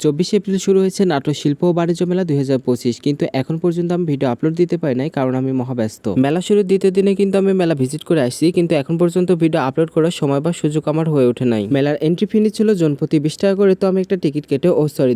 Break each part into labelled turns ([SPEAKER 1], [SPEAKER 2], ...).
[SPEAKER 1] 24 April শুরু হয়েছে নাটক শিল্প ও বাণিজ্য মেলা 2025, কিন্তু এখন পর্যন্ত আমি ভিডিও আপলোড দিতে পারি নাই কারণ আমি মহাব্যস্ত। মেলা শুরুর দ্বিতীয় দিনে কিন্তু আমি মেলা ভিজিট করে আসছি, কিন্তু এখন পর্যন্ত ভিডিও আপলোড করার সময় বা সুযোগ আমার হয়ে ওঠে নাই। মেলার এন্ট্রি ফি ছিল জনপ্রতি 20 টাকা করে, তো আমি একটা টিকিট কেটে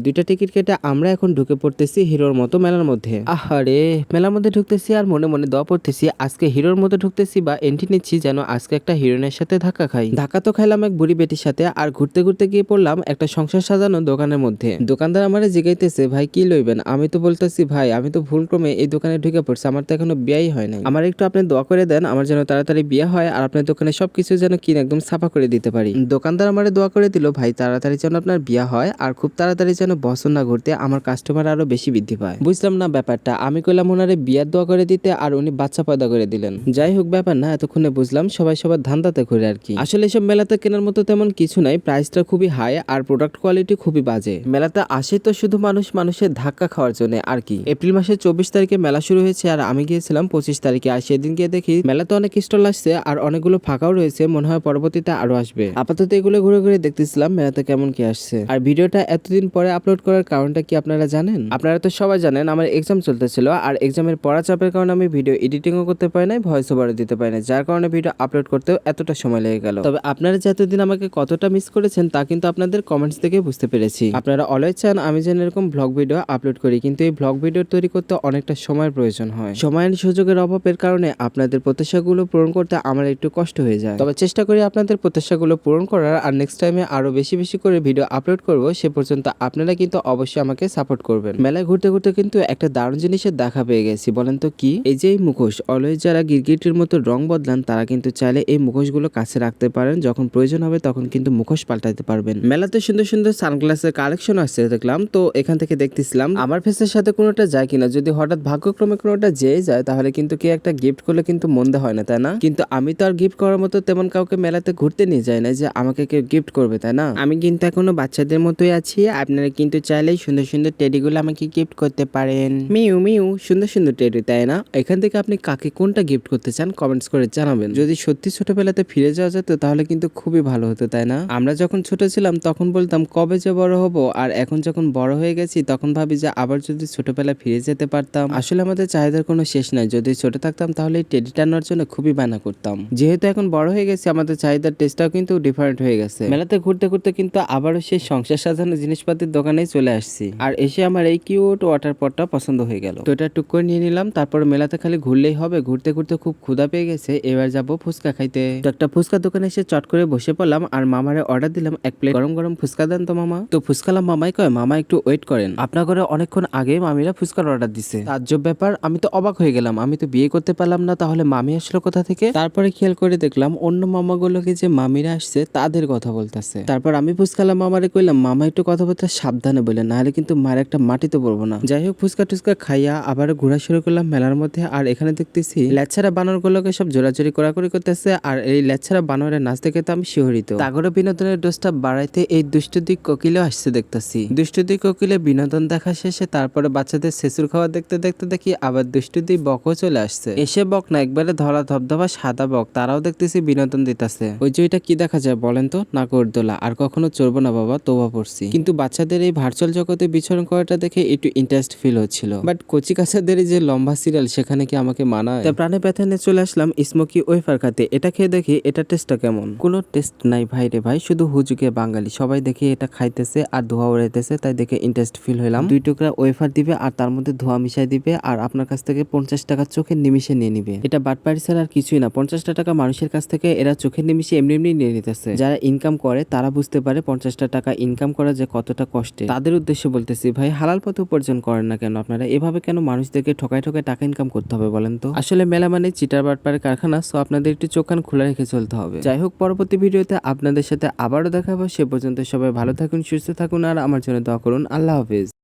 [SPEAKER 1] দুইটা টিকিট কেটে আমরা এখন ঢুকে পড়তেছি হিরোর মতো মেলার মধ্যে। আহারে, মেলার মধ্যে ঢুকতেছি আর মনে মনে দোয়া পড়তেছি আজকে হিরোর মধ্যে ঢুকতেছি বা এন্ট্রি নিচ্ছি যেন আজকে একটা হিরোইনের সাথে ধাক্কা খাই। ধাক্কা তো খাইলাম এক বুড়ি বেটির সাথে, আর ঘুরতে ঘুরতে গিয়ে পড়লাম একটা সংসার সাজানো দোকানের মধ্যে। দোকানদার আমারে জিগাইতেছে ভাই কি লইবেন, আমি তো বলতেছি ভাই আমি তো ভুলক্রমে এই দোকানে ঢুকে পড়ছি, আমার তো এখনো বিয়াই হয় নাই, আমার একটু আপনি দোয়া করে দেন আমার যেন তাড়াতাড়ি বিয়ে হয় আর আপনার দোকানে সবকিছু যেন কিনে একদম সাফা করে দিতে পারি। দোকানদার আমারে দোয়া করে দিল ভাই তাড়াতাড়ি যেন আপনার বিয়ে হয় আর খুব তাড়াতাড়ি যেন বছর না ঘুরতে আমার কাস্টমার আরো বেশি বৃদ্ধি পায়। বুঝলাম না ব্যাপারটা, আমি কইলাম ওনারে বিয়ার দোয়া করে দিতে আর উনি বাচ্চা পয়দা করে দিলেন। যাই হোক ব্যাপার না, এতক্ষণে বুঝলাম সবাই সবার ধান্দাতে ঘুরে আর কি। আসলে এসব মেলাতে কেনার মতো তেমন কিছু নাই, প্রাইসটা খুবই হাই আর প্রোডাক্ট কোয়ালিটি খুবই বাজে। মেলাতে আসে তো শুধু মানুষের ধাক্কা খাওয়ার জন্য আর কি। এপ্রিল মাসের 24 তারিখে মেলা শুরু হয়েছে আর আমি গিয়েছিলাম 25 তারিখে, আর সেদিন গিয়ে দেখি মেলাতে অনেক স্টল আসছে আর অনেকগুলো ফাঁকাও রয়েছে, মনে হয় পরবর্তীতে আরো আসবে। আপাতত এগুলো ঘুরে ঘুরে দেখতেছিলাম মেলাতে কেমন কি আসছে। আর ভিডিওটা এতদিন পরে আপলোড করার কারণটা কি আপনারা জানেন? আপনারা তো সবাই জানেন আমার এক্সাম চলতেছিল আর এক্সামের পড়া চাপের কারণে আমি ভিডিও এডিটিংও করতে পারি নাই, ভয়েস ওভারও দিতে পারি না, যার কারণে ভিডিও আপলোড করতেও এতটা সময় লেগে গেল। তবে আপনারা যে এতদিন আমাকে কতটা মিস করেছেন তা কিন্তু আপনাদের কমেন্টস থেকে বুঝতে পেরেছি। আপনারা অলওয়েজ চান আমি যেন এরকম ব্লগ ভিডিও আপলোড করি, কিন্তু এই ব্লগ ভিডিও তৈরি করতে অনেকটা সময়ের প্রয়োজন হয়। সময় আর সুযোগের অভাবের কারণে আপনাদের প্রত্যাশাগুলো পূরণ করতে আমার একটু কষ্ট হয়ে যায়। তবে চেষ্টা করি আপনাদের প্রত্যাশাগুলো পূরণ করার, আর নেক্সট টাইমে আরো বেশি বেশি করে ভিডিও আপলোড করব। সে পর্যন্ত আপনারা কিন্তু অবশ্যই আমাকে সাপোর্ট করবেন। মেলায় ঘুরতে ঘুরতে কিন্তু একটা দারুণ জিনিসের দেখা পেয়ে গেছি, বলেন তো কি? এই যে এই মুখোশ, অলওয়েজ যারা গিরগিটির মতো রং বদলান তারা কিন্তু চাইলে এই মুখোশগুলো কাছে রাখতে পারেন, যখন প্রয়োজন হবে তখন কিন্তু মুখোশ পাল্টাতে পারবেন। মেলাতে সুন্দর সুন্দর সানগ্লাসের কালেকশন আসছে দেখলাম, তো এখান থেকে দেখতেছিলাম আমার ফেসের সাথে কোনোটা যায় কিনা। যদি হঠাৎ ভাগ্যক্রমে কোনোটা যেয়ে যায় তাহলে কিন্তু কে একটা গিফট করলে কিন্তু মন্দ হয় না, তাই না? কিন্তু আমি তো আর গিফট করার মতো তেমন কাউকে মেলাতে ঘুরতে নিয়ে যাই না যে আমাকে কেউ গিফট করবে, তাই না? আমি কিন্তু এখনো বাচ্চাদের মতোই আছি, আপনারা কিন্তু চাইলেই সুন্দর সুন্দর টেডিগুলো আমাকে গিফট করতে পারেন। মিউ মিউ, সুন্দর সুন্দর টেডি, তাই না? এখান থেকে আপনি কাকে কোনটা গিফট করতে চান কমেন্টস করে জানাবেন। যদি সত্যি ছোটবেলাতে ফিরে যাওয়া যেত তাহলে কিন্তু খুবই ভালো হতো, তাই না? আমরা যখন ছোট ছিলাম তখন বলতাম কবে যে বড় হব, আর এখন যখন বড় হয়ে গেছি তখন ভাবি যে আবার যদি ছোটবেলায় ফিরে যেতে পারতাম। আসলে আমাদের চাহিদার কোনো শেষ নাই, যদি ছোট থাকতাম তাহলে এই টেডি টানার জন্য খুবই বায়না করতাম। যেহেতু এখন বড় হয়ে গেছি আমাদের চাহিদার টেস্টটাও কিন্তু ডিফারেন্ট হয়ে গেছে। মেলাতে ঘুরতে ঘুরতে কিন্তু আবারও সেই সংসার সাজানো জিনিসপাতির দোকানে চলে আসছি, আর এসে আমার এই কিউট ওয়াটার পটটা পছন্দ হয়ে গেল, তো এটা টুক করে নিয়ে নিলাম। তারপর মেলাতে খালি ঘুরলেই হবে, ঘুরতে ঘুরতে খুব ক্ষুধা পেয়ে গেছে, এবার যাবো ফুচকা খাইতে। তো একটা ফুচকা দোকানে এসে চট করে বসে পড়লাম আর মামারে অর্ডার দিলাম এক প্লেট গরম গরম ফুচকা দেন তো মামা। তো ফুচকালাম মামাই কয় মামা একটু ওয়েট করেন, আপনার ঘরে অনেকক্ষণ আগে মামিরা ফুচকার অর্ডার দিছে। তাজ্জব ব্যাপার, আমি তো অবাক হয়ে গেলাম, আমি তো বিয়ে করতে পারলাম না, তাহলে মামি আসলো কোথা থেকে? তারপরে খেয়াল করে দেখলাম অন্য মামাগুলোকে যে মামিরা আসছে তাদের কথা বলতেছে। তারপর আমি ফুচকালাম মামারে কইলাম মামা একটু কথাবার্তা সাবধানে বলে, নাহলে কিন্তু মায়ের একটা মাটিতে পড়বো না। যাই হোক ফুচকা টুচকা খাইয়া আবার ঘোরা শুরু করলাম মেলার মধ্যে, আর এখানে দেখতেছি লেচ্ছারা বানর গুলোকে সব জোরাজোরি করাকরি করতেছে, আর এই লেচ্ছারা বানরের নাচ দেখে তো আমি শিহরিত। তাগরে বিনোদনের ডোজটা বাড়াইতে এই দুষ্টুদিক কোকিলও আসছে দেখতেছি। দুষ্টুদিক কোকিলে বিনোদন দেখা শেষে তারপরে বাচ্চাদের শেষুর খাওয়া দেখতে দেখতে দেখি আবার দুষ্টুদি বকও চলে আসছে। এসে বক না, একবারে ধরা ধবধবা সাদা বক, তারাও দেখতেছি বিনোদন দিতেছে। ওই যে ওইটা কি দেখা যায় বলেন তো? নাগরদোলা। আর কখনো চড়বো না বাবা, তোবা পড়ছি। কিন্তু বাচ্চাদের এই ভার্চুয়াল জগতে বিচরণ করাটা দেখে একটু ইন্টারেস্ট ফিল হচ্ছিল, বাট কচি কাছাদের যে লম্বা সিরিয়াল সেখানে কি আমাকে মানায়? তাই প্রাণে ব্যথা নিয়ে চলে আসলাম স্মোকি ওয়েফার খাতে। এটা খেয়ে দেখি এটা টেস্টটা কেমন। কোনো টেস্ট নাই ভাই রে ভাই, শুধু হুজুকে বাঙালি সবাই দেখে এটা খাইতেছে আর ধোয়া উড়াইতেছে, তাই দেখে ইন্টারেস্ট ফিল হইলাম। 2 টুকরা ওয়েফার দিবে আর তার মধ্যে ধোয়া মিশাই দিবে, আর আপনার কাছ থেকে 50 টাকা চোখের নিমিশে নিয়ে নিবে। এটা বাটপাড়ি ছাড়া আর কিছুই না। 50 টাকা মানুষের কাছ থেকে এরা চোখের নিমিশে এমনি এমনি নিয়ে নিতেছে। যারা ইনকাম করে তারা বুঝতে পারে 50 টাকা ইনকাম করা যে কতটা কষ্টে। তাদের উদ্দেশ্যে বলতেছি ভাই হালাল পথে উপার্জন করেন না কেন আপনারা? এভাবে কেন মানুষদেরকে ঠকায় ঠকায় টাকা ইনকাম করতে হবে বলেন তো? আসলে মেলা মানে চিটার বাটপাড়ের কারখানা, সো আপনাদের একটু চোখ কান খোলা রেখে চলতে হবে। যাই হোক পরবর্তী ভিডিওতে আপনাদের সাথে আবারও দেখা হবে, সে পর্যন্ত সবাই ভালো থাকুন, সুস্থ থাকুন আর আমার জন্য দোয়া করুন। আল্লাহ হাফেজ।